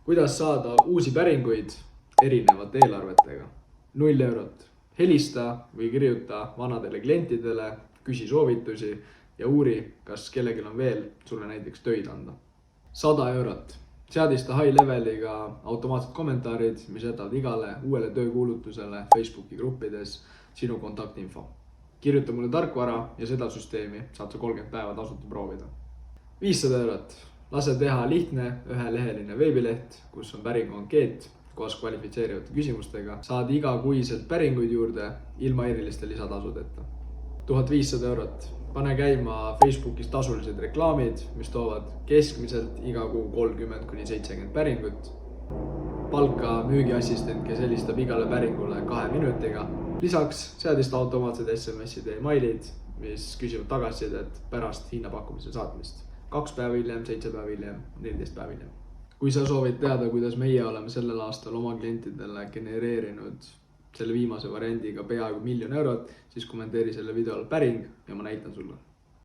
Kuidas saada uusi päringuid erinevate eelarvetega? 0 eurot. Helista või kirjuta vanadele klientidele, küsi soovitusi ja uuri, kas kellelgi on veel sulle näiteks töid anda. 100 eurot. Seadista high leveliga automaatsed kommentaarid, mis jätavad igale uuele töökuulutusele Facebooki gruppides sinu kontaktinfo. Kirjuta mulle tarkvara ja seda süsteemi saad sa 30 päeva tasuta proovida. 500 eurot. Lase teha lihtne üheleheline veebileht, kus on päringu ankeet koos kvalifitseerivate küsimustega. Saad igakuiselt päringuid juurde ilma eriliste lisatasudeta. 1500 eurot. Pane käima Facebookis tasulised reklaamid, mis toovad keskmiselt iga kuu 30–70 päringut. Palka müügiassistent, kes helistab igale päringule 2 minutiga. Lisaks seadista automaatsed SMS-id ja emailid, mis küsivad tagasisidet pärast hinnapakkumise saatmist. 2 päeva hiljem, 7 päeva hiljem, 14 päeva hiljem. Kui sa soovid teada, kuidas meie oleme sellel aastal oma klientidele genereerinud selle viimase variandiga peaaegu 1 000 000 eurot, siis kommenteeri selle video all päring ja ma näitan sulle.